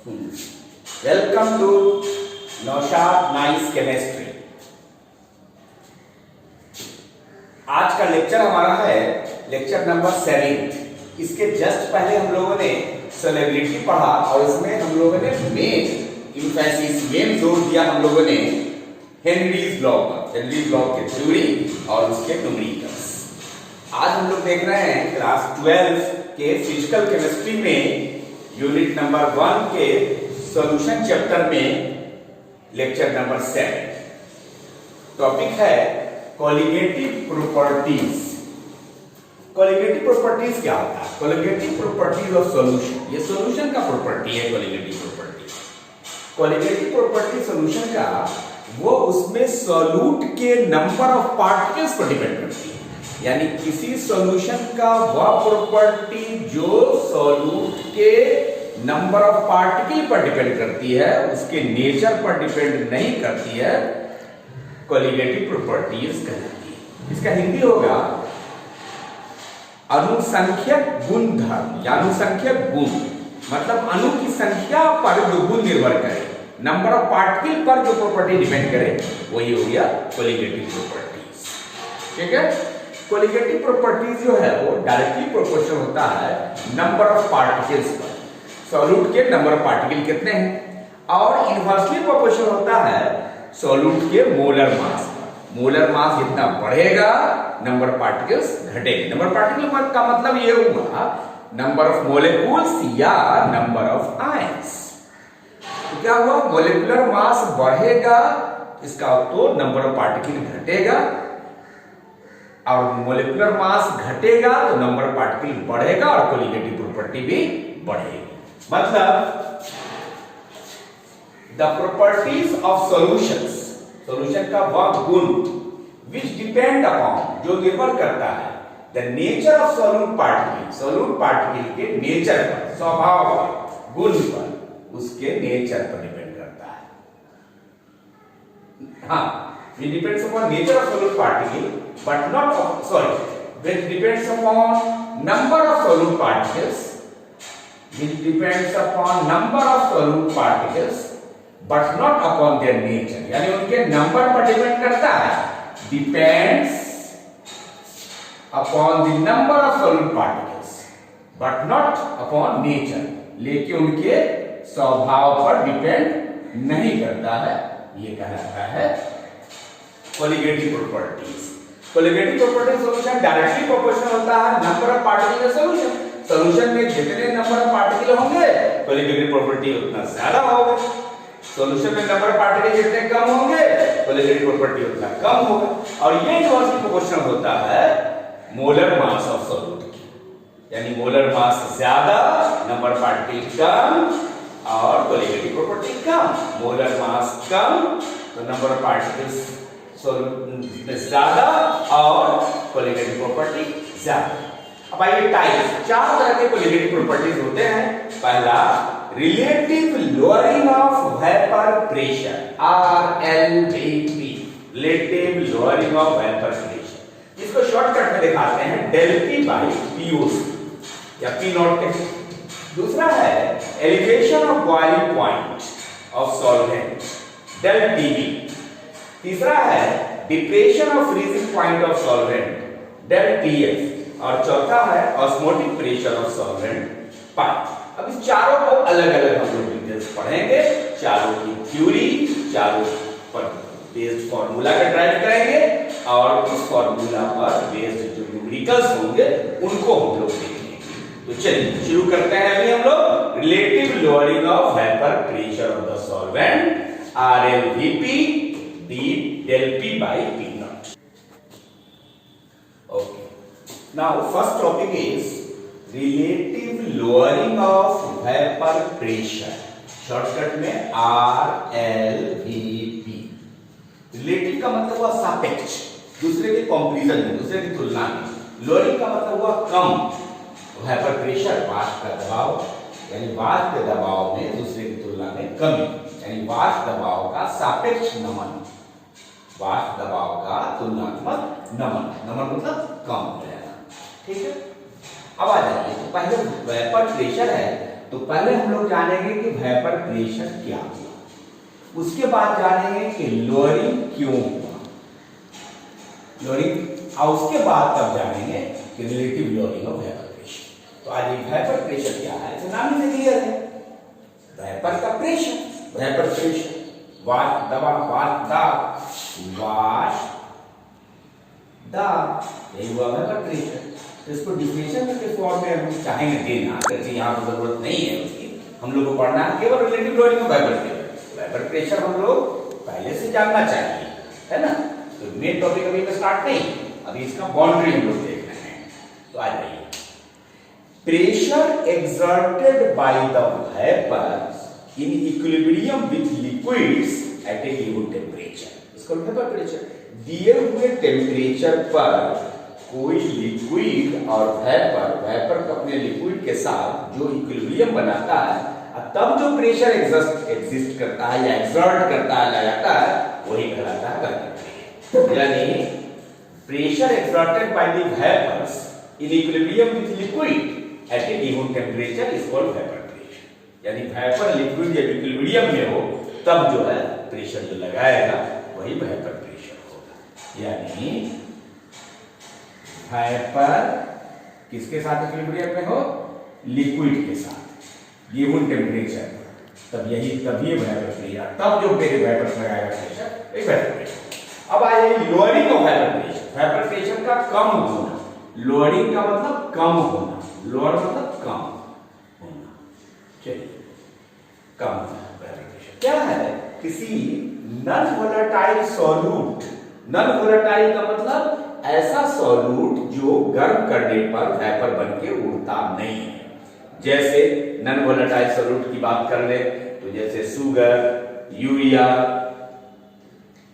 Welcome to Naushad nice chemistry. आज का lecture हमारा है लेक्चर नंबर 7। इसके जस्ट पहले हम लोगों ने सॉल्युबिलिटी पढ़ा और इसमें हम लोगों ने मेन जोर दिया हम लोगों ने हेनरीज लॉ के थ्योरी और उसके न्यूमेरिकल्स। आज हम लोग देख रहे हैं क्लास 12 के फिजिकल केमिस्ट्री में यूनिट नंबर 1 के सॉल्यूशन चैप्टर में लेक्चर नंबर 7। टॉपिक है कोलिगेटिव प्रॉपर्टीज। कोलिगेटिव प्रॉपर्टीज क्या होता है? कोलिगेटिव प्रॉपर्टीज ऑफ सॉल्यूशन, ये सॉल्यूशन का प्रॉपर्टी है। कोलिगेटिव प्रॉपर्टी सॉल्यूशन का वो उसमें सॉल्यूट के नंबर ऑफ पार्टिकल्स पर डिपेंड करती है। यानी किसी सॉल्यूशन का वह प्रॉपर्टी जो सॉल्यूट के नंबर ऑफ पार्टिकल पर डिपेंड करती है, उसके नेचर पर डिपेंड नहीं करती है, कोलिगेटिव प्रॉपर्टीज कहलाती है। इसका हिंदी होगा अनुसंख्यक गुणधर्म या अनुसंख्यक गुण। मतलब अणु की संख्या पर जो गुण निर्भर करे, नंबर ऑफ पार्टिकल पर जो प्रॉपर्टी डिपेंड करे, वही हो गया कोलिगेटिव प्रॉपर्टीज। ठीक है। कोलिगेटिव प्रॉपर्टीज जो है वो डायरेक्टली प्रोपोर्शनल होता है नंबर ऑफ पार्टिकल्स पर। सॉल्यूट के नंबर ऑफ पार्टिकल कितने हैं, और इनवर्सली प्रोपोर्शनल होता है सॉल्यूट के मोलर मास पर। मोलर मास जितना बढ़ेगा नंबर ऑफ पार्टिकल्स घटेंगे। नंबर पार्टिकल का मतलब ये हुआ नंबर ऑफ मोलेक्यूल्स या नंबर ऑफ आयंस। तो क्या हुआ, मोलेकुलर मास बढ़ेगा, इसका तो नंबर ऑफ पार्टिकल घटेगा, और मोलेकुलर मास घटेगा तो नंबर ऑफ पार्टिकल बढ़ेगा और कोलिगेटिव प्रॉपर्टी भी बढ़ेगी। मतलब the properties of solutions, solution का वह गुण विच डिपेंड अपॉन, जो निर्भर करता है the nature of solute particle, solute particle के नेचर पर, स्वभाव पर, गुण पर, उसके नेचर पर डिपेंड करता है। हाँ, it depends upon nature of solute particle but not it depends upon number of solute particles, it depends upon number of solute particles but not upon their nature। यानी उनके नंबर पर depend करता है, depends upon the number of solute particles but not upon nature, लेकिन उनके स्वभाव पर depend नहीं करता है। ये कहलाता है colligative properties. Colligative property solution directly proportional होता है नंबर ऑफ पार्टिकल का सॉल्यूशन। सॉल्यूशन में जितने नंबर ऑफ पार्टिकल होंगे कोलिगेटिव प्रॉपर्टी उतना ज्यादा होगा। सॉल्यूशन में नंबर ऑफ पार्टिकल जितने कम होंगे कोलिगेटिव प्रॉपर्टी उतना कम होगा। और ये इनवर्सली प्रोपोर्शनल होता है मोलर मास ऑफ सॉल्यूट की। यानी मोलर मास ज्यादा, नंबर पार्टिकल कम, और कोलिगेटिव प्रॉपर्टी कम। मोलर मास कम तो नंबर ऑफ पार्टिकल्स ज्यादा और कोलिगेटिव प्रॉपर्टी ज्यादा। अब आइए टाइप, 4 तरह के कोलिगेटिव प्रॉपर्टीज होते हैं। पहला relative lowering of vapour pressure, RLVP, relative lowering of vapour pressure. इसको शॉर्टकट में दिखाते हैं del P by POC या P नॉट कहते हैं। दूसरा है elevation of boiling point of solvent, del TB। तीसरा है depression of freezing point of solvent, del TF। और चौथा है ऑस्मोटिक प्रेशर ऑफ सॉल्वेंट, पाई। अब इस चारों को अलग अलग हम लोग डिटेल्स पढ़ेंगे, चारों की थ्योरी, चारों पर बेस्ड फार्मूला का ड्राइव करेंगे, और उस फार्मूला पर बेस्ड जो न्यूमेरिकल्स होंगे उनको हम लोग देखेंगे। तो चलिए शुरू करते हैं। अभी हम लोग relative lowering of vapour pressure of the solvent, RLVP, del P by P naught। Okay. Now first topic is relative lowering of vapor pressure, shortcut में RLVP। रिलेटिव का मतलब हुआ सापेक्ष, दूसरे के कंपैरिजन में, दूसरे की तुलना में। लोअरिंग का मतलब हुआ कम, वेपर प्रेशर, वाष्प का दबाव, यानी वाष्प के दबाव में दूसरे की तुलना में कमी, यानी वाष्प दबाव का सापेक्ष नमन, वाष्प दबाव का तुलनात्मक नमन। नमन मतलब कम रहना। ठीक है। अब आ जाइए, तो पहले वेपर प्रेशर है तो पहले हम लोग जानेंगे कि वेपर प्रेशर क्या हुआ, उसके बाद जानेंगे कि लोअरिंग क्यों हुआ, लोअरिंग, और उसके बाद तब जानेंगे कि relative lowering of vapour pressure. तो आज ये वेपर प्रेशर क्या है, तो नाम ही से क्लियर है, वेपर का प्रेशर, वेपर प्रेशर, वाष्प दबाव, वाष्प दाब, वाष्प दाब, यही हुआ वेपर प्रेशर। तो इसको डिफिनेशन के फॉर्म में हम चाहेंगे देना, क्योंकि यहाँ पर जरूरत नहीं है उसकी, हम लोग को पढ़ना है केवल relative lowering of vapour pressure. Vapour pressure हम लोग पहले से जानना चाहिए, है ना। तो मेन टॉपिक अभी में स्टार्ट नहीं, अभी इसका बाउंड्री हम लोग देख रहे हैं। तो आ जाइए, pressure exerted by the vapours in equilibrium with liquids at a given temperature, इसको वेपर प्रेशर। दिए हुए टेम्परेचर पर कोई लिक्विड और वेपर को अपने लिक्विड के साथ जो इक्विलिब्रियम बनाता है, तब जो प्रेशर एग्जिस्ट करता है या एक्सर्ट करता है, लगाता है, वही कहलाता है वेपर प्रेशर। यानी pressure exerted by the vapours in equilibrium with liquid at a given temperature is called vapour pressure. यानी वेपर लिक्विड या इक्विलिब्रियम में हो तब जो है प्रेशर जो लगाएगा वही वेपर प्रेशर होगा। यानी वेपर किसके साथ इक्विलिब्रियम में हो, लिक्विड के साथ गिवन टेम्परेचर, तब यही तभी वेपर प्रेशर, तब जो वेपर लगाएगा प्रेशर वही वेपर प्रेशर। अब आइए lowering of vapour pressure, vapour pressure का कम होना, लोअरिंग का मतलब कम होना, लोअर मतलब कम होना। चलिए, कम वेपर प्रेशर क्या है, किसी non volatile solute, non volatile का मतलब ऐसा सॉल्यूट जो गर्म करने पर वेपर बनके उड़ता नहीं है। जैसे नॉन वोलेटाइल सॉल्यूट की बात कर ले तो जैसे शुगर, यूरिया,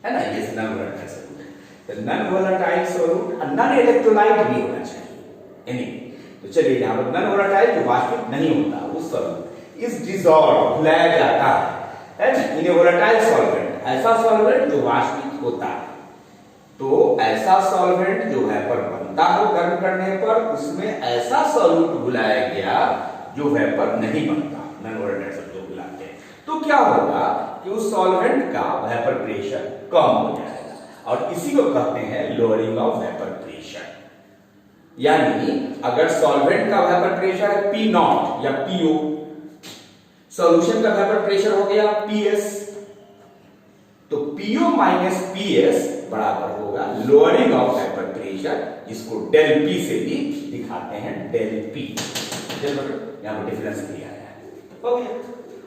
है ना, ये नॉन वोलेटाइल सॉल्यूट। तो non volatile solute non electrolyte भी होना चाहिए। एनीवे, तो चलिए यहाँ पर नॉन वोलेटाइल जो वाष्पित नहीं होता वो सॉल्यूट इज डिसॉल्व, भुलाया जाता है ना, इन वोलेटाइल सॉल्वेंट, ऐसा सॉल्वेंट जो वाष्पित होता है। तो ऐसा सॉल्वेंट जो वेपर बनता हो गर्म करने पर, उसमें ऐसा सॉल्यूट बुलाया गया जो वेपर नहीं बनता, नॉन वोलेटाइल सॉल्यूट बुलाते हैं। तो क्या होगा कि उस सॉल्वेंट का वेपर प्रेशर कम हो जाएगा, और इसी को कहते हैं लोअरिंग ऑफ वेपर प्रेशर। यानी अगर सॉल्वेंट का वेपर प्रेशर है P0 या PO, सॉल्यूशन का वेपर प्रेशर हो गया PS, तो PO माइनस PS बराबर होगा लोअरिंग ऑफ वेपर प्रेशर, जिसको डेल P से भी दिखाते हैं, डेल P। यहां पर डिफरेंस दिया है, हो गया।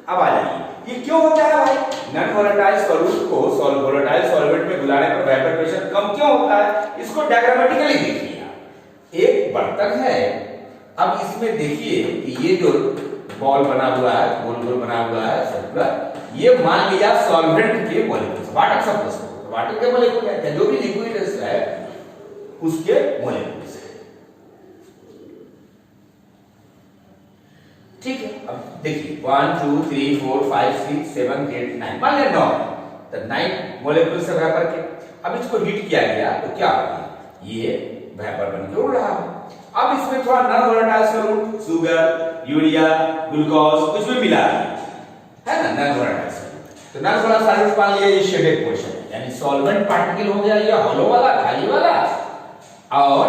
अब आ जाइए, ये क्यों होता है भाई, नॉन वोलेटाइल सॉल्यूट को वोलेटाइल सॉल्वेंट में घुलाने पर वेपर प्रेशर कम क्यों होता है, इसको डायग्रामेटिकली देखिए। एक बर्तन है, अब इसमें देखिए कि ये जो बॉल बना हुआ है, गोल गोल बना हुआ है सर्कुलर, ये मान लिया सॉल्वेंट के मॉलिक्यूल्स, वाटर सब्सटेंस, वाटर के मॉलिक्यूल है, जो भी लिक्विड है उसके मॉलिक्यूल्स है। ठीक है, अब देखिए 1 2 3 4 5 6 7 8 9, मान लिया 9, तो 9 मॉलिक्यूल्स है वेपर के। अब इसको हीट किया गया तो क्या होगा, ये वेपर बन के उड़ रहा है। अब इसमें थोड़ा non volatile solute, sugar, urea, glucose कुछ भी मिला है ना, नॉन वोलेटाइल सॉल्यूट। तो नॉन वोलेटाइल सॉल्यूट मान लिया ये शेडेड पोर्शन, यानी सॉल्वेंट पार्टिकल हो गया ये हॉलो वाला, खाली वाला, और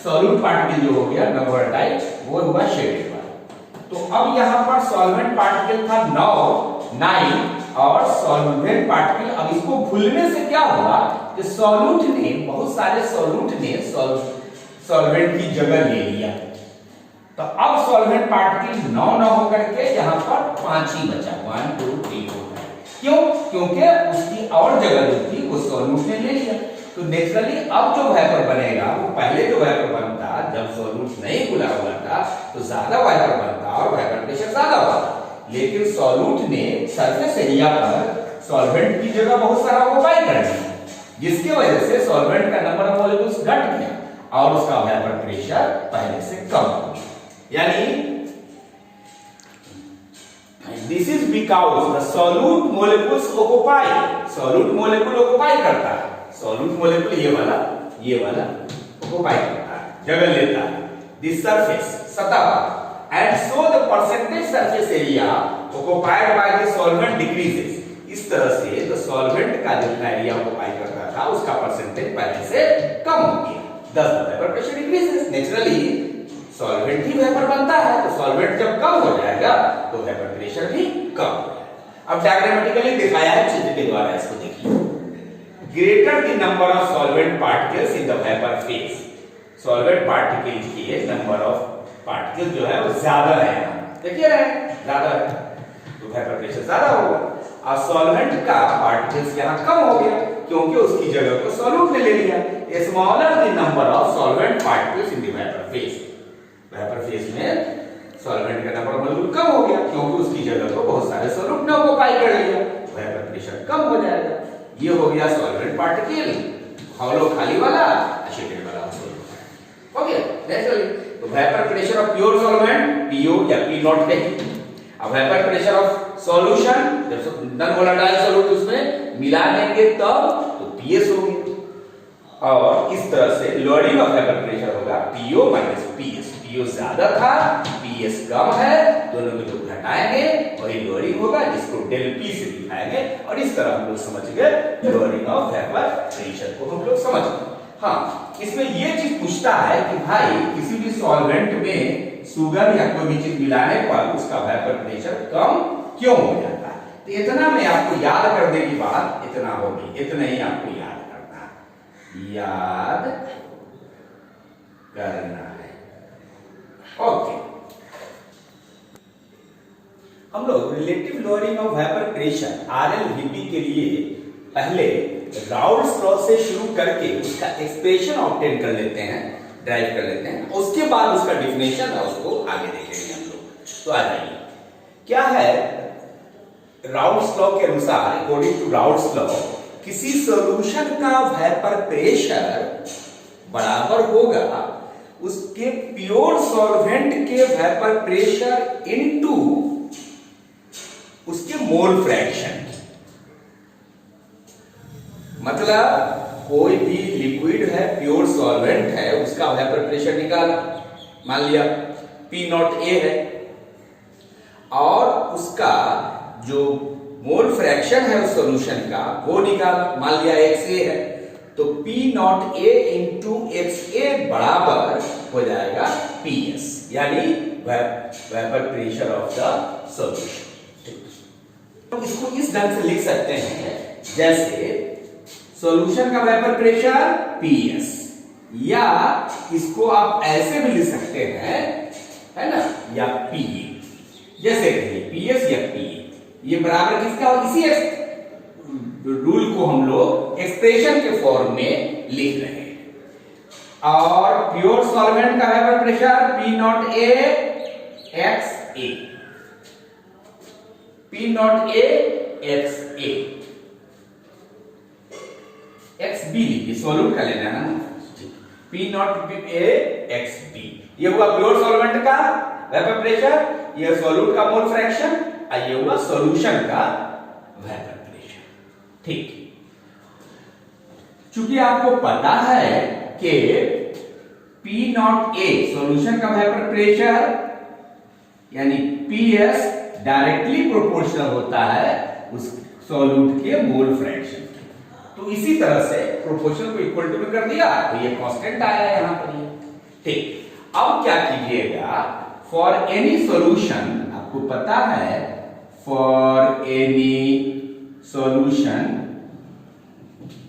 सॉल्यूट पार्टिकल जो हो गया नॉन वोलेटाइल वो हुआ शेडेड वाला। तो अब यहां पर सॉल्वेंट पार्टिकल था 9 और सॉल्वेंट पार्टिकल, अब इसको भूलने से क्या हुआ कि सॉल्यूट ने, बहुत सारे सॉल्यूट ने सॉल्वेंट की जगह ले लिया। तो अब सॉल्वेंट पार्टिकल 9 होकर के यहां पर 5 ही बचा, 1 2 3 4 5। क्यों, क्योंकि उसकी और जगह जो थी वो सॉल्यूट ने ले लिया। तो नेचुरली अब जो वेपर बनेगा वो पहले जो वेपर बनता जब सॉल्यूट नहीं घुला हुआ था तो ज्यादा वेपर बनता और वेपर प्रेशर ज्यादा होता, लेकिन सॉल्यूट ने सरफेस एरिया पर सॉल्वेंट की जगह बहुत सारा ऑक्युपाई कर दिया, जिसकी वजह से सॉल्वेंट का नंबर ऑफ मॉलिक्यूल्स घट गया और उसका वेपर प्रेशर पहले से कम हो गया। यानी this is because the solute molecules occupy, solute molecule occupy करता है, सॉल्यूट मॉलिक्यूल ये वाला ऑक्युपाई करता है, जगह लेता है, दिस सरफेस, सतह, and so the percentage surface area occupied by the solvent decreases. इस तरह से the solvent का जितना एरिया ऑक्युपाई करता था उसका परसेंटेज पहले से कम हो गया। thus the vapor pressure decreases. Naturally solvent he vapour बनता है, तो solvent जब कम हो जाएगा तो वेपर प्रेशर भी कम हो जाएगा। अब डायग्रामेटिकली दिखाया है चित्र के द्वारा, इसको देखिए। Greater the number of solvent particles in the vapour phase, solvent particles की नंबर ऑफ पार्टिकल्स जो है वो ज्यादा है, देखिए रहे ज्यादा है तो वेपर प्रेशर ज्यादा होगा। और सॉल्वेंट का पार्टिकल्स यहाँ कम हो गया क्योंकि उसकी जगह को सॉल्यूट ने ले लिया। Smaller the number of solvent particles in the vapour phase, vapour phase में सॉल्वेंट का नंबर बिल्कुल कम हो गया क्योंकि उसकी जगह को बहुत सारे सॉल्यूट ने ऑक्युपाई कर लिया, वेपर प्रेशर कम हो जाएगा। ये हो गया सॉल्वेंट पार्टिकल, हॉलो खाली वाला, एसिडेट वाला सॉल्वेंट हो गया नेचुरली। तो vapour pressure of pure solvent PO या पी नॉट है। अब वेपर प्रेशर ऑफ सॉल्यूशन, जब नॉन वोलेटाइल सॉल्यूट उसमें मिला देंगे तब तो पीएस होगी। और इस तरह से लोअरिंग ऑफ वेपर प्रेशर होगा पीओ माइनस पीएस। पीओ ज्यादा था, पीएस कम है, दोनों में लोग घटाएंगे वही लोअरिंग होगा, जिसको डेल पी से दिखाएंगे। और इस तरह हम लोग समझ गए लोअरिंग ऑफ वेपर प्रेशर को हम लोग समझ गए। हाँ, इसमें ये चीज पूछता है कि भाई किसी भी सॉल्वेंट में शुगर या कोई भी चीज मिलाने पर उसका वेपर प्रेशर कम क्यों हो जाता है। तो इतना मैं आपको याद करने की बात इतना होगी, इतना ही आपको याद करना है, याद करना है। ओके, हम लोग relative lowering of vapour pressure RLVP के लिए पहले राउल्ट्स लॉ से शुरू करके उसका एक्सप्रेशन ऑब्टेन कर लेते हैं, ड्राइव कर लेते हैं, उसके बाद उसका डिफिनेशन है उसको आगे देखेंगे हम लोग। तो आ जाइए, क्या है राउल्ट्स लॉ के अनुसार, अकॉर्डिंग टू राउल्ट्स लॉ, किसी सॉल्यूशन का वेपर प्रेशर बराबर होगा उसके प्योर सॉल्वेंट के वेपर प्रेशर इनटू उसके मोल फ्रैक्शन। मतलब कोई भी लिक्विड है, प्योर सॉल्वेंट है, उसका वेपर प्रेशर निकाला, मान लिया पी नॉट ए है, और उसका जो मोल फ्रैक्शन है उस सॉल्यूशन का वो निकाला, मान लिया एक्स ए है, तो P naught A into X A बराबर हो जाएगा पी एस, यानी vapour pressure of the solution. तो इसको इस ढंग से लिख सकते हैं जैसे सॉल्यूशन का वेपर प्रेशर पीएस, या इसको आप ऐसे भी लिख सकते हैं, है ना, या पीए, जैसे कहिए पीएस या पीए, ये बराबर किसका हो, इसी रूल को हम लोग एक्सप्रेशन के फॉर्म में लिख रहे हैं। और प्योर सॉल्वेंट का vapour pressure P naught A X A, P naught A X A, X B लीजिए, सॉल्यूट का लेना है ना, P naught A X B. ये हुआ प्योर सॉल्वेंट का वेपर प्रेशर, ये सॉल्यूट का मोल फ्रैक्शन, और ये हुआ सॉल्यूशन का वेपर प्रेशर। ठीक, चूंकि आपको पता है कि पी नॉट ए सॉल्यूशन का वेपर प्रेशर यानी पीएस डायरेक्टली प्रोपोर्शनल होता है उस सॉल्यूट के मोल फ्रैक्शन। तो इसी तरह से प्रोपोर्शनल को इक्वल टू में कर दिया तो ये कांस्टेंट आया यहां पर। ठीक, अब क्या कीजिएगा, फॉर एनी सॉल्यूशन, आपको पता है for any solution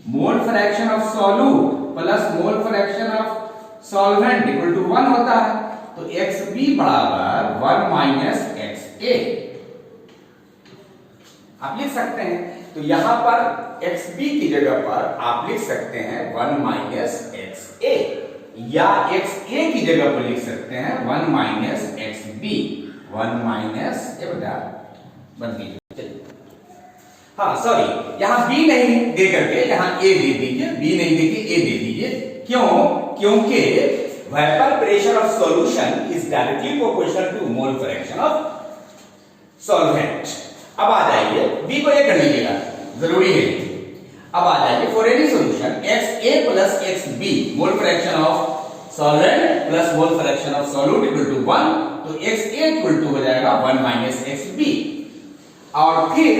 mole fraction of solute plus mole fraction of solvent equal to 1 होता है। तो एक्स बी बराबर 1 माइनस एक्स ए आप लिख सकते हैं। तो यहां पर एक्स बी की जगह पर आप लिख सकते हैं 1 माइनस एक्स ए, या एक्स ए की जगह पर लिख सकते हैं 1 माइनस एक्स बी, 1 माइनस ए बटा बन दीजिए। हाँ सॉरी, यहां बी नहीं दे करके यहां ए दे दीजिए, बी नहीं देके ए दे दीजिए। क्यों? क्योंकि vapour pressure of solution is directly proportional to mole fraction of solvent. अब आ जाइए, बी को ये कर लीजिएगा, जरूरी है। अब आ जाइए, for any solution X A plus X B mole fraction of solvent plus mole fraction of solute equal to 1, तो XA इक्वल टू हो जाएगा 1 माइनस XB। और फिर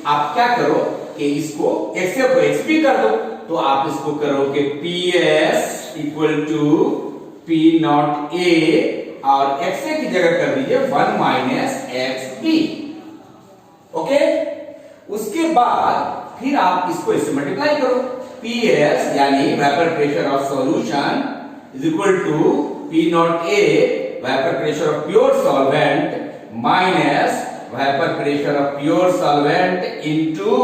आप क्या करो कि इसको XA को XB कर दो, तो आप इसको करोगे PS equal to P naught A और XA की जगह कर दीजिए 1 माइनस XB। ओके, उसके बाद फिर आप इसको इससे मल्टीप्लाई करो, PS यानी vapour pressure of solution is equal to P naught A vapour pressure of pure solvent minus vapour pressure of pure solvent into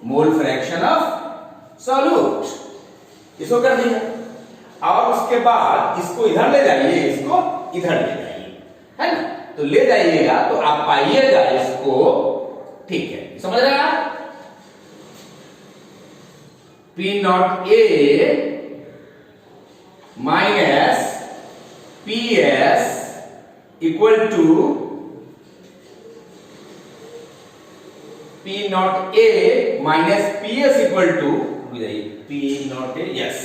mole fraction of solute. इसको कर दीजिए और उसके बाद इसको इधर ले जाइए, इसको इधर ले जाइए, है ना। तो ले जाइएगा तो आप पाइएगा इसको, ठीक है, समझ रहे हैं आप। P naught A minus PS equal to P naught A minus PS equal to P naught A, yes,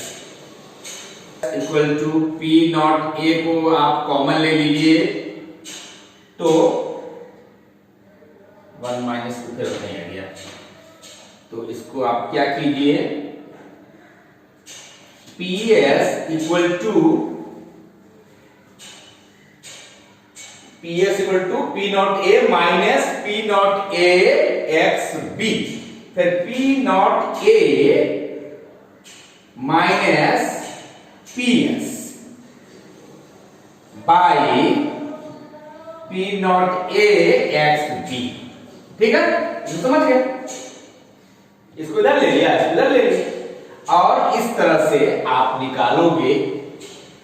equal to P naught A को आप कॉमन ले लीजिए, तो 1 माइनस फिर नहीं आ गया, तो इसको आप क्या कीजिए, PS equal to P naught A minus P naught A XB, फिर P naught A minus PS by P naught A XB। ठीक है, समझ गए। इसको इधर ले लिया, इधर ले लिया, और इस तरह से आप निकालोगे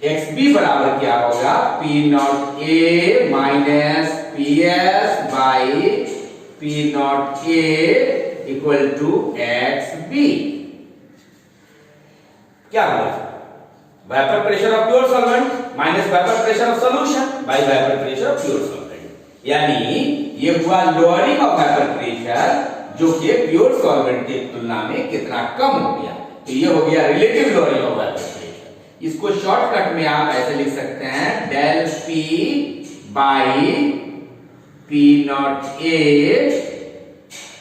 XB बराबर क्या होगा, P naught A minus PS by P naught A equal to XB। क्या होगा, vapour pressure of pure solvent minus vapour pressure of solution by vapour pressure of pure solvent, यानी ये हुआ लोअरिंग ऑफ वेपर प्रेशर जो कि pure solvent की तुलना में कितना कम हो गया, तो ये हो गया relative lowering of vapour pressure. इसको शॉर्टकट में आप ऐसे लिख सकते हैं, del P by P naught A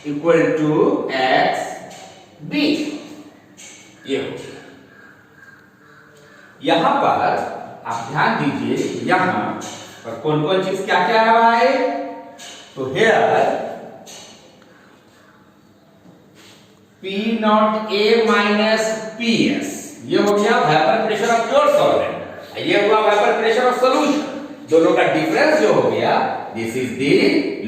equal to XB। ये हो गया। यहां पर आप ध्यान दीजिए, यहां पर कौन कौन चीज क्या क्या है भाई, तो here P naught A minus PS, ये हो गया vapour pressure of pure solvent, ये हुआ वेपर प्रेशर ऑफ सॉल्यूशन, दोनों का डिफरेंस जो हो गया, this is the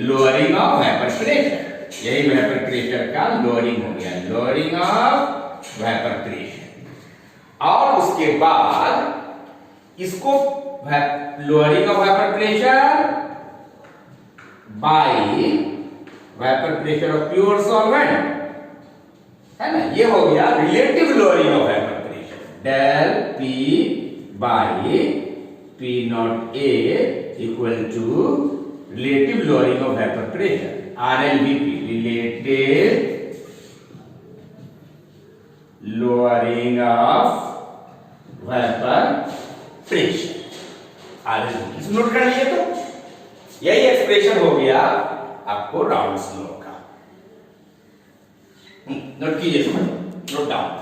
lowering of vapour pressure, यही वेपर प्रेशर का लोअरिंग हो गया, लोअरिंग ऑफ वेपर प्रेशर। और उसके बाद इसको lowering of vapour pressure by vapour pressure of pure solvent, है ना, ये हो गया relative lowering of vapour pressure, del P by P naught A equal to relative lowering of vapour pressure, RLVP, relative lowering of vapour pressure, RLVP। इसको note कर लीजिए, तो यही एक्सप्रेशन हो गया आपको राउंड्स लॉ का। नोट कीजिए, समझ, नोट डाउन।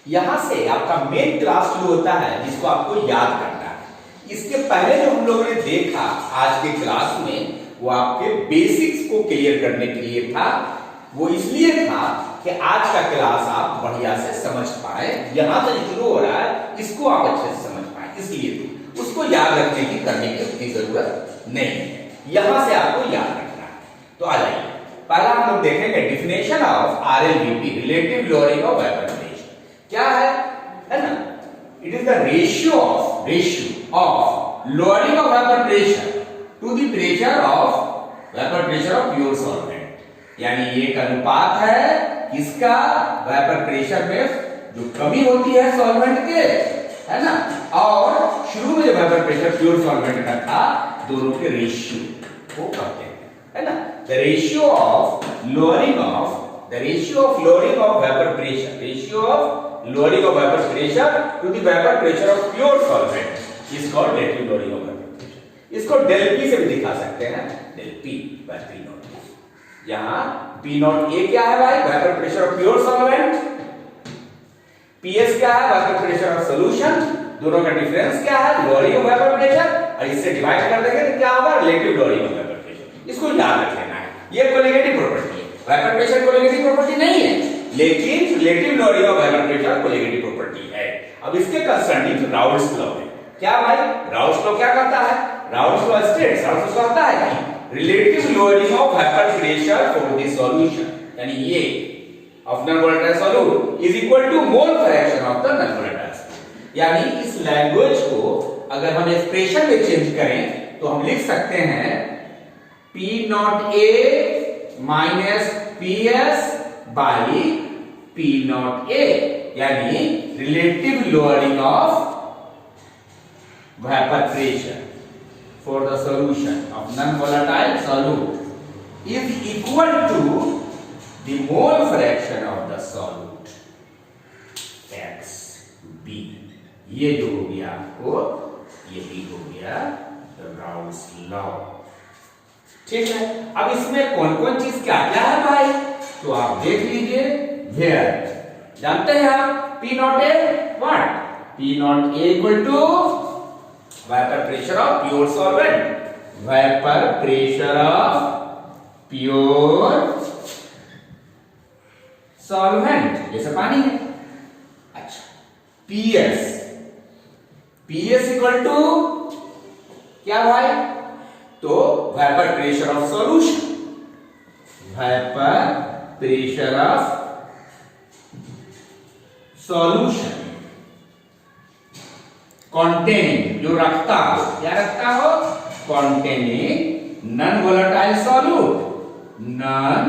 यहां से आपका मेन क्लास जो होता है, जिसको आपको याद करना है, इसके पहले जो हम लोगों ने देखा आज के क्लास में, वो आपके बेसिक्स को क्लियर करने के लिए था। वो इसलिए था कि आज का क्लास आप बढ़िया से समझ पाए, यहां से शुरू हो रहा है, इसको आप अच्छे से समझ पाए, इसलिए उसको याद रखने की करने की उतनी जरूरत नहीं है, यहां से आपको याद रखना है। तो आ जाइए, पहला हम लोग देखेंगे definition of RLVP, relative lowering of vapour pressure. क्या है ना, it is the ratio of lowering of vapour pressure to the pressure of vapour pressure of pure solvent, यानी ये एक अनुपात है किसका, वेपर प्रेशर में जो कमी होती है सॉल्वेंट के, है ना, और शुरू में जो वेपर प्रेशर प्योर सॉल्वेंट का था, दोनों के रेशियो, को कहते हैं, है ना। The ratio of lowering of vapour pressure to the vapour pressure of pure solvent is called relative lowering of vapour pressure. इसको डेल पी से भी दिखा सकते हैं, del P by P naught. यहां पी नॉट ए क्या है भाई, vapour pressure of pure solvent, PS क्या है, वेपर प्रेशर ऑफ सॉल्यूशन, दोनों का डिफरेंस क्या है, लोअरिंग ऑफ वेपर प्रेशर, और इससे डिवाइड कर देंगे तो क्या होगा, relative lowering of vapour pressure. इसको याद रख लेना है, ये कोलिगेटिव प्रॉपर्टी है। वेपर प्रेशर कोलिगेटिव प्रॉपर्टी नहीं है, लेकिन relative lowering of vapour pressure colligative property है। अब इसके कंसर्निंग राउल्स लॉ है, क्या भाई, राउल्स लॉ क्या कहता है, Raoult's law states, Raoult's law कहता है कि relative lowering of vapour pressure for the solution, यानी ये of non volatile solute is equal to mole fraction of the non volatile. यानी इस लैंग्वेज को अगर हम एक्सप्रेशन में चेंज करें तो हम लिख सकते हैं P naught A minus PS by P naught A, यानी relative lowering of vapour pressure for the solution of non volatile solute is equal to the mole fraction of the solute XB। ये जो हो गया आपको, ये भी हो गया राउल्स लॉ, ठीक है। अब इसमें कौन कौन चीज क्या क्या है भाई, तो आप देख लीजिए। वेयर जानते हैं आप, P naught A what, P naught A equal to vapour pressure of pure solvent, vapour pressure of pure solvent जैसे पानी है। अच्छा, PS इक्वल टू क्या भाई, तो vapour pressure of solution, vapour pressure of solution containing, जो रखता हो, क्या रखता हो, containing non volatile solute, non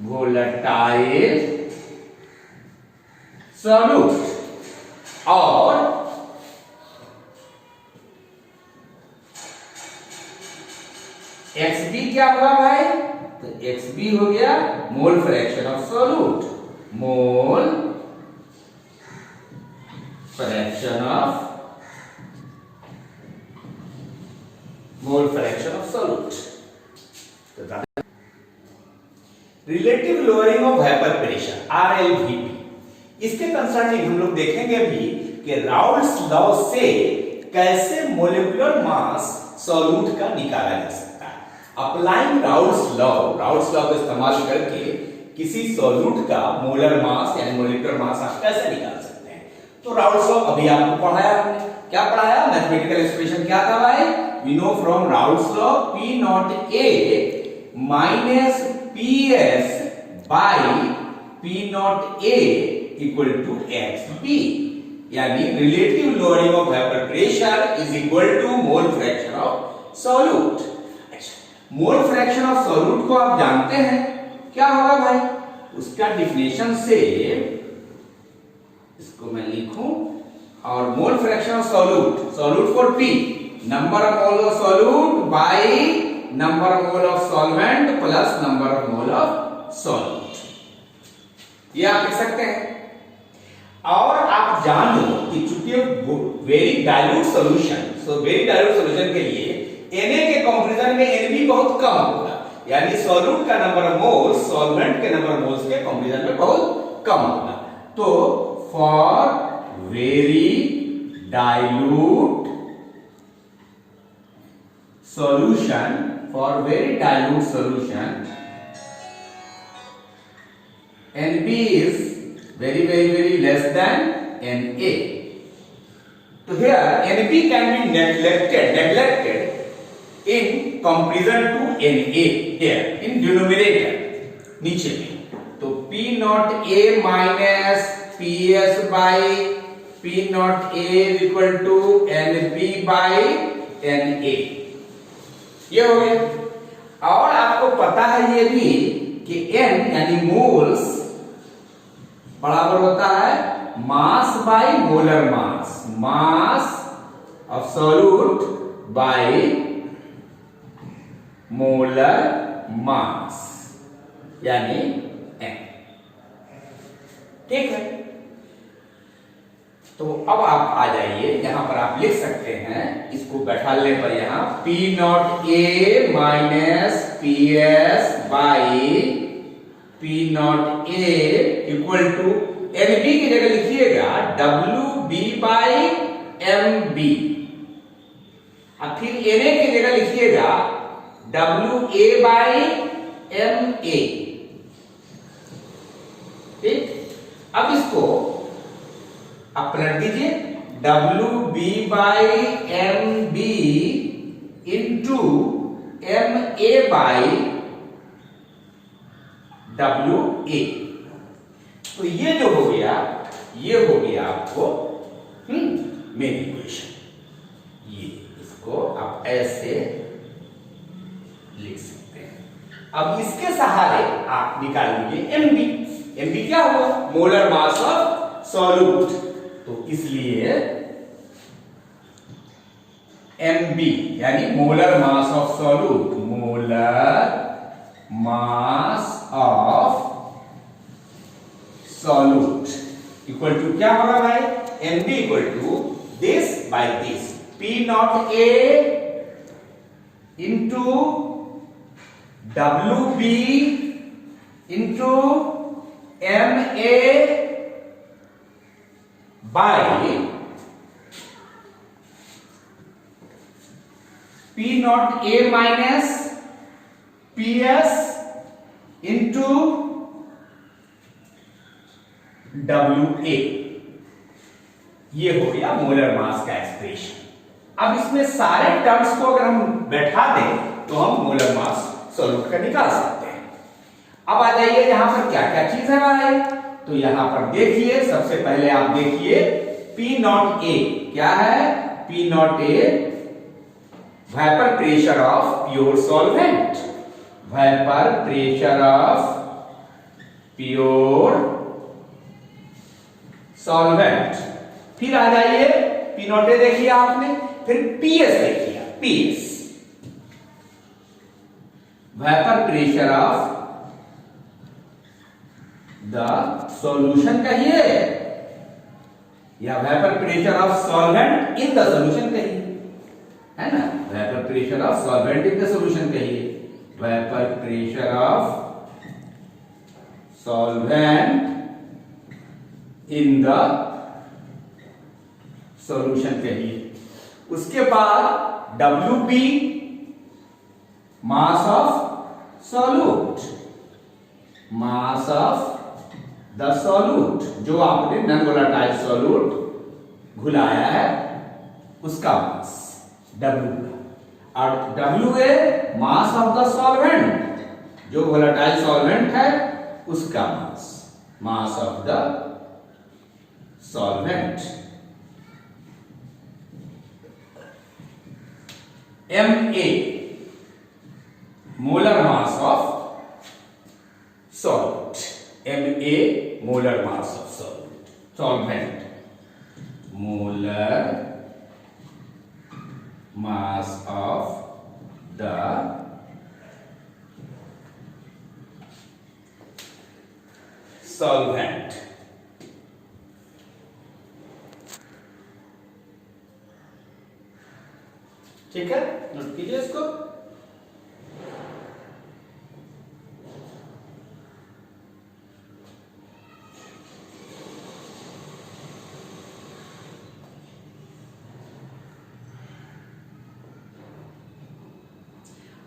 volatile solute. और XB क्या होगा भाई, तो XB हो गया मोल fraction of solute, mole fraction of solute. Relative lowering of vapour pressure RLVP, इसके कंसर्निंग हम लोग देखेंगे भी कि राउल्स लॉ से कैसे मोलिकुलर मास सॉल्यूट का निकाला जा सकता है। अप्लाइंग राउल्स लॉ का इस्तेमाल करके किसी सॉल्यूट का मोलर मास यानी मोलिकुलर मास आप कैसे निकाल सकते हैं। तो राउल्स लॉ अभी आपको पढ़ाया हमने, क्या पढ़ाया, मैथमेटिकल एक्सप्रेशन क्या था भाई, we know from Raoult's law P naught A minus PS by P naught A equal to XB, यानी relative lowering of vapour pressure is equal to mole fraction of solute. Mole fraction of solute को आप जानते हैं क्या होगा भाई, उसका definition से इसको मैं लिखूं, और मोल fraction of solute for P, number of mole of solute by number of mole of solvent plus number of mole of solute, ये आप लिख सकते हैं। और आप जानो कि चूंकि very dilute solution, very dilute solution के लिए Na के कंपैरिजन में Nb बहुत कम होगा, यानी सॉल्यूट का नंबर ऑफ मोल्स सॉल्वेंट के नंबर ऑफ मोल्स के कंपैरिजन में बहुत कम होगा। तो for very dilute solution, Nb is very less than Na. So here Nb can be neglected in comparison to Na here in denominator नीचे में। तो P naught A minus PS by P naught A is equal to Nb by Na, ये हो गया। और आपको पता है ये भी कि N यानी मोल्स बराबर होता है mass by molar mass of solute by molar mass यानी m। ठीक है, तो अब आप आ जाइए, यहां पर आप लिख सकते हैं इसको बैठाने पर, यहां P naught A minus P S by P naught A equal to N B की जगह लिखिएगा W B by M B, और फिर एन ए की जगह लिखिएगा W A by M A. ठीक, अब इसको आप पलट दीजिए, W B by M B into M A by W A. तो ये जो हो गया, ये हो गया आपको मेन इक्वेशन। ये इसको आप ऐसे लिख सकते हैं। अब इसके सहारे आप निकाल लीजिए एम बी। एम बी क्या हुआ? Molar mass of solute. तो इसलिए एम बी यानी molar mass of solute, molar mass of solute equal to क्या होगा भाई? M B equal to this by this, P naught A into W B into M A by P naught A minus P S into W A. ये हो गया molar mass का expression. अब इसमें सारे टर्म्स को अगर हम बैठा दें तो हम मोलर मास सॉल्यूट का निकाल सकते हैं। अब आ जाइए यहां पर क्या क्या चीज है भाई, तो यहां पर देखिए, सबसे पहले आप देखिए P नॉट A क्या है? P naught A vapour pressure of pure solvent, vapour pressure of pure solvent. फिर आ जाइए P नॉट A देखिए आपने, फिर PS देखिए, PS vapour pressure of the solution कहिए या vapour pressure of solvent in the solution कहिए, है ना? Vapour pressure of solvent in the solution कहिए, vapour pressure of solvent in the solution कहिए। उसके बाद WB mass of solute, mass of the solute, जो आपने नॉन वोलेटाइल सॉल्यूट घुलाया है उसका मास W, और WA mass of the solvent, जो वोलेटाइल सॉल्वेंट है उसका mass, mass of the solvent. MA molar mass of solute, MA molar mass of solute, solvent, molar mass of the solvent. ठीक है, note कीजिए इसको।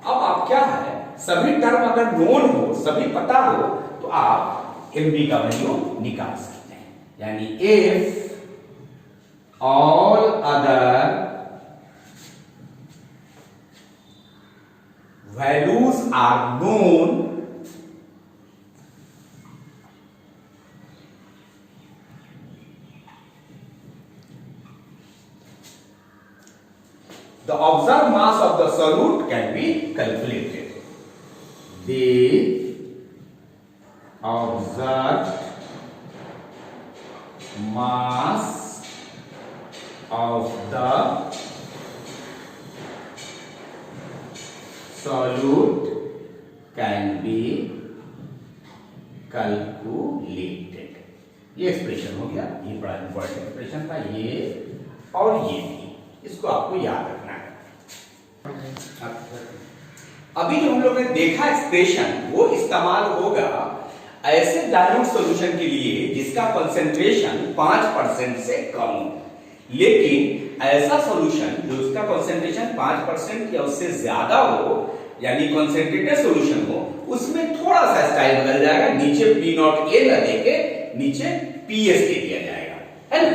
अब आप क्या है, सभी टर्म अगर नोन हो, सभी पता हो, तो आप एमबी का वैल्यू निकाल सकते हैं। यानी if all other values are known, the observed mass of the solute can be calculated. The observed mass of the solute can be calculated। ये एक्सप्रेशन हो गया, ये बड़ा इंपॉर्टेंट एक्सप्रेशन था ये और ये भी, इसको आपको याद रखना है। अभी जो हम लोग ने देखा एक्सप्रेशन वो इस्तेमाल होगा ऐसे डाइल्यूट सॉल्यूशन के लिए जिसका कंसेंट्रेशन 5% से कम हो, लेकिन ऐसा सॉल्यूशन जो उसका कंसेंट्रेशन 5% या उससे ज्यादा हो, यानी कंसेंट्रेटेड सॉल्यूशन हो, उसमें थोड़ा सा स्टाइल बदल जाएगा, नीचे पी नॉट ए न देके नीचे पीएस दे दिया जाएगा, है ना।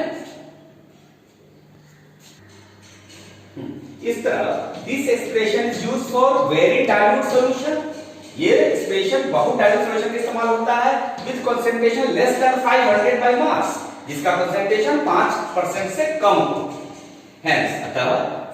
इस तरह this expression is used for very dilute solution. ये एक्सप्रेशन बहुत डाइल्यूट सॉल्यूशन में इस्तेमाल होता है with concentration less than 500 by mass, जिसका कंसेंट्रेशन 5% से कम हो। Hence, अतः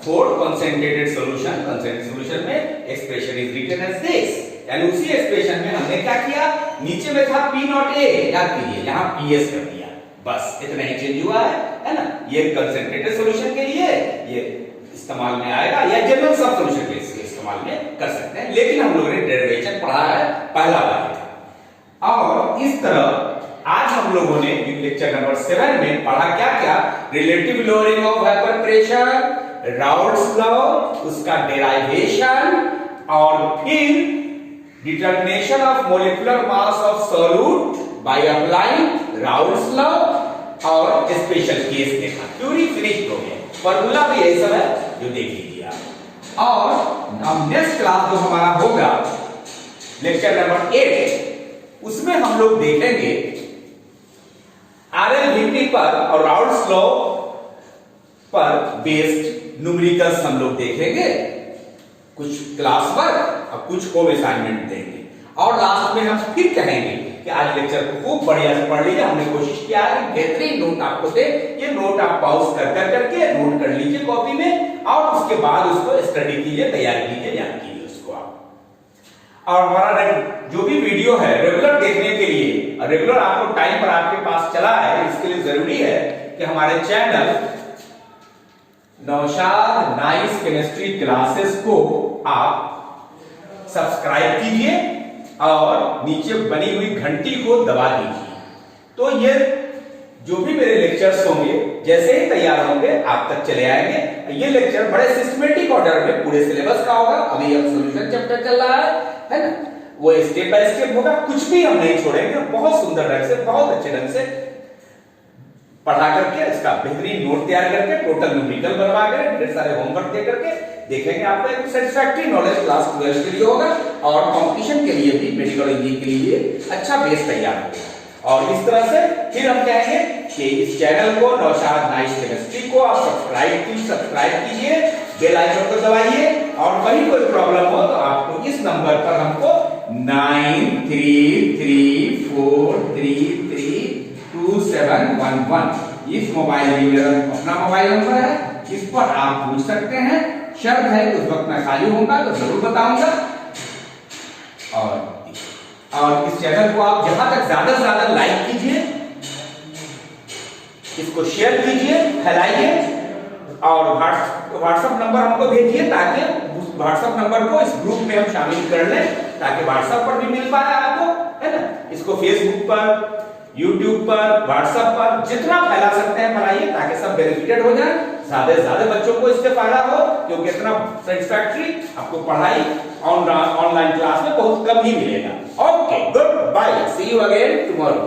for concentrated solution, concentrated solution में expression is written as this, यानी उसी एक्सप्रेशन में हमने क्या किया, नीचे में था P नॉट A, याद कीजिए, यहाँ PS कर दिया, बस इतना ही चेंज हुआ है ना। ये कंसेंट्रेटेड सॉल्यूशन के लिए ये इस्तेमाल में आएगा, या जनरल सब सॉल्यूशन के लिए इस्तेमाल में कर सकते हैं, लेकिन हम लोगों ने डेरिवेशन पढ़ा है पहला वाला। और इस तरह आज हम लोगों ने लेक्चर नंबर 7 में पढ़ा क्या क्या, relative lowering of vapour pressure, Raoult's law, उसका डेराइवेशन, और फिर determination of molecular mass of solute by applying Raoult's law, और स्पेशल केस देखा। थ्योरी फिनिश हो गया, फार्मूला भी यही सब है जो देख लीजिए आप। और अब नेक्स्ट क्लास जो हमारा होगा लेक्चर नंबर 8, उसमें हम लोग देखेंगे RLVT पर और राउल्ट्स लॉ पर बेस्ड न्यूमेरिकल्स हम लोग देखेंगे, कुछ क्लास वर्क और कुछ होम असाइनमेंट देंगे, और लास्ट में हम फिर कहेंगे कि आज लेक्चर को खूब बढ़िया से पढ़ लीजिए। हमने कोशिश किया है कि बेहतरीन नोट आपको दे, ये नोट आप पॉज कर करके नोट कर लीजिए कॉपी में, और उसके बाद उसको स्टडी कीजिए, तैयार कीजिए, याद कीजिए उसको आप। और हमारा जो भी वीडियो है रेगुलर देखने के लिए, रेगुलर आपको टाइम पर आपके पास चला है, इसके लिए जरूरी है कि हमारे channel Naushad nice chemistry classes को आप सब्सक्राइब कीजिए और नीचे बनी हुई घंटी को दबा दीजिए, तो ये जो भी मेरे लेक्चर्स होंगे जैसे ही तैयार होंगे आप तक चले आएंगे। ये लेक्चर बड़े सिस्टमेटिक ऑर्डर में पूरे सिलेबस का होगा, अभी अब सॉल्यूशन चैप्टर चल रहा है ना, वो स्टेप बाय स्टेप होगा, कुछ भी हम नहीं छोड़ेंगे, बहुत सुंदर ढंग से, बहुत अच्छे ढंग से पढ़ा करके इसका बेहतरीन नोट तैयार करके टोटल न्यूमेरिकल बनवा कर ढेर सारे होमवर्क दे करके देखेंगे, आपको एक सेटिस्फैक्टरी नॉलेज क्लास 12 के लिए होगा, और कंपटीशन के लिए भी, मेडिकल इंजीनियरिंग के लिए अच्छा बेस तैयार होगा। और इस तरह से फिर हम कहेंगे कि इस चैनल को नौशाद नाइस केमिस्ट्री को आप सब्सक्राइब कीजिए, बेल आइकन को दबाइए, और कहीं कोई प्रॉब्लम हो तो आपको इस नंबर पर हमको 9334332711 इस मोबाइल में मेरा अपना मोबाइल नंबर है, इस पर आप पूछ सकते हैं। शर्त है उस वक्त मैं खाली होऊंगा तो जरूर बताऊंगा। और इस चैनल को आप जहां तक ज्यादा से ज्यादा लाइक कीजिए, इसको शेयर कीजिए, फैलाइए, और व्हाट्सएप नंबर हमको भेजिए ताकि उस व्हाट्सएप नंबर को इस ग्रुप में हम शामिल कर लें, ताकि व्हाट्सएप पर भी मिल पाए आपको, है ना। इसको फेसबुक पर, यूट्यूब पर, व्हाट्सएप पर जितना फैला सकते हैं फैलाइए, ताकि सब बेनिफिटेड हो जाए, ज्यादा से ज्यादा बच्चों को इससे फायदा हो, क्योंकि इतना सेटिस्फैक्टरी आपको पढ़ाई ऑनलाइन क्लास में बहुत कम ही मिलेगा। Okay, goodbye, see you again tomorrow.